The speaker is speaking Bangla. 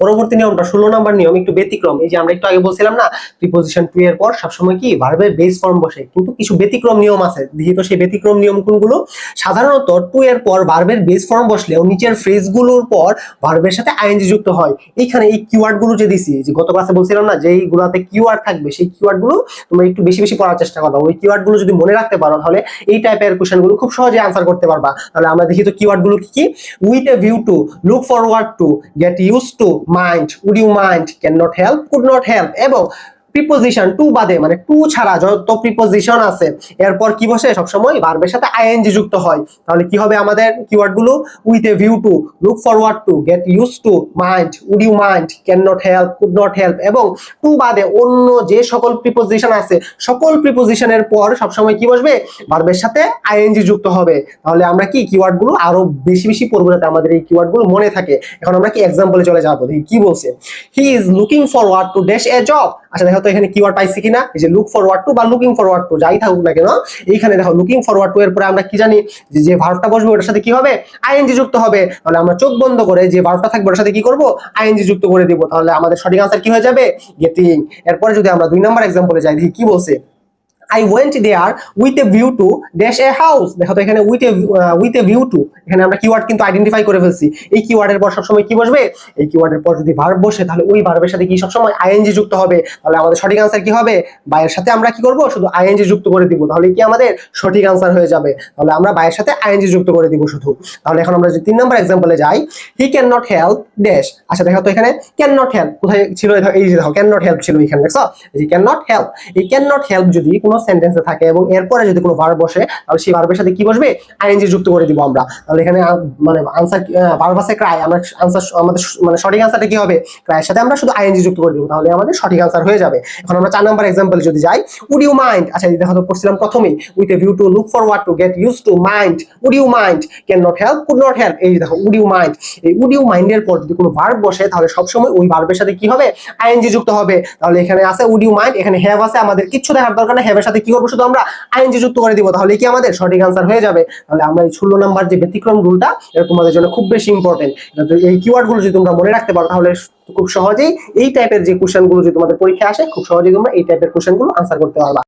পরবর্তী নিয়মটা 16 নাম্বার নিয়ম, একটু ব্যতিক্রম। এই যে আমরা একটু আগে বলছিলাম না, প্রিপজিশন টু এর পর সবসময় কি ভার্বের বেস ফর্ম বসে, কিন্তু কিছু ব্যতিক্রম নিয়ম আছে। দেখি তো সেই ব্যতিক্রম নিয়ম কোনগুলো। সাধারণত টু এর পর ভার্বের বেস ফর্ম বসলেও নিচের ফ্রেজগুলোর পর ভার্বের সাথে আইএনজি যুক্ত হয়। এইখানে এই কিওয়ার্ড গুলো যে দিছি, যে গত ক্লাসে বলছিলাম না, যে এইগুলাতে কিওয়ার্ড থাকবে, সেই কিওয়ার্ড গুলো তোমরা একটু বেশি বেশি পড়ার চেষ্টা করবা। ওই কিওয়ার্ড গুলো যদি মনে রাখতে পারো, তাহলে এই টাইপের কোশ্চেন গুলো খুব সহজে আনসার করতে পারবা। তাহলে আমরা দেখি তো কিওয়ার্ড গুলো কি কি। With a view to, look forward to, get use to, mind, would you mind, can not help, could not help. এবং প্রিপোজিশন টু বাদে, মানে টু ছাড়া যত প্রিপোজিশন আছে এরপর কি বসে, সবসময় ভার্বের সাথে আইএনজি যুক্ত হয়। তাহলে কি হবে আমাদের কিওয়ার্ড গুলো? With a view to, look forward to, get use to, mind, would you mind, can not help, could not help. এবং টু বাদে অন্য যে সকল প্রিপোজিশন আছে, সকল প্রিপোজিশনের পর সবসময় কি বসবে? ভার্বের সাথে আইএনজি যুক্ত হবে। তাহলে আমরা কি কিওয়ার্ড গুলো আরো বেশি বেশি পড়বো, যাতে আমাদের এই কিওয়ার্ড গুলো মনে থাকে। এখন আমরা কি এক্সাম্পলে চলে যাবো, দেখি কি বলছে। He is looking forward to dash a job. আচ্ছা দেখো তো এখানে কিওয়ার্ড পাইছি কিনা। এই যে লুক ফরওয়ার্ড টু বা লুকিং ফরওয়ার্ড টু যাই থাকুক না কেন, এইখানে দেখো লুকিং ফরওয়ার্ড টু এর পরে আমরা কি জানি, যে ভার্বটা বসবে ওটার সাথে কি হবে? আইএনজি যুক্ত হবে। তাহলে আমরা চোখ বন্ধ করে যে ভার্বটা থাকবে ওটার সাথে কি করব? আইএনজি যুক্ত করে দিব। তাহলে আমাদের সঠিক আনসার কি হয়ে যাবে? গেটিং। এরপরে যদি আমরা 2 নাম্বার এক্সাম্পলে যাই, দেখি কি বলছে। I went there with a view to dash a house। দেখো তো এখানে with a view to, এখানে আমরা কিওয়ার্ড কিন্তু আইডেন্টিফাই করে ফেলছি। এই কিওয়ার্ডের পর সবসময় কি বসবে? এই কিওয়ার্ডের পর যদি ভার্ব বসে, তাহলে ওই ভার্বের সাথে কি সবসময় আইএনজি যুক্ত হবে। তাহলে আমাদের সঠিক আনসার কি হবে? বায়ের সাথে আমরা কি করব? শুধু আইএনজি যুক্ত করে দিব। তাহলে কি আমাদের সঠিক আনসার হয়ে যাবে। তাহলে আমরা বায়ের সাথে আইএনজি যুক্ত করে দিব শুধু। তাহলে এখন আমরা যদি 3 নাম্বার এক্সাম্পলে যাই, he can not help dash. আচ্ছা দেখো তো এখানে ক্যান নট হেল্প কোথায় ছিল? এই যে দেখো ক্যান নট হেল্প ছিল এখানে, দেখছো? এই ক্যান নট হেল্প, এই ক্যান নট হেল্প যদি কোনো সেন্টেন্সে থাকে এবং এরপরে যদি কোনো ভার্ব বসে, তাহলে সেই ভার্বের সাথে কি বসবে? আইএনজি যুক্ত করে দিব আমরা। তাহলে এখানে মানে আনসার ভার্ব আছে ক্রাই, আমরা আনসার আমাদের মানে সঠিক আনসারটা কি হবে? ক্রাইয়ের সাথে আমরা শুধু আইএনজি যুক্ত করে দিব। তাহলে আমাদের সঠিক আনসার হয়ে যাবে। এখন আমরা 4 নাম্বার এক্সাম্পলে যদি যাই, উড ইউ মাইন্ড। আচ্ছা দেখো তো পড়ছিলাম প্রথমেই, with a view to, look forward to, get use to, mind, would you mind, can not help, could not help. এই দেখো উড ইউ মাইন্ড, এই উড ইউ মাইন্ডের পর যদি কোনো ভার্ব বসে, তাহলে সবসময় ওই ভার্বের সাথে কি হবে? আইএনজি যুক্ত হবে। তাহলে এখানে আছে উড ইউ মাইন্ড, এখানে হ্যাভ আছে, আমাদের কিচ্ছু দেখার দরকার নেই। হ্যাভের সাথে কি করবো? শুধু আমরা আইএনজি যুক্ত করে দিব। তাহলে কি আমাদের সঠিক আনসার হয়ে যাবে। তাহলে আমরা এই 16 নাম্বার যে ব্যতিক্রম রুলটা, এটা তোমাদের জন্য খুব বেশি ইম্পর্টেন্ট। এই কিওয়ার্ড গুলো যদি তোমরা মনে রাখতে পারো, তাহলে খুব সহজেই এই টাইপের যে কোশ্চেন গুলো যদি তোমাদের পরীক্ষায় আসে, খুব সহজেই তোমরা এই টাইপের কোশ্চেন গুলো আনসার করতে পারবা।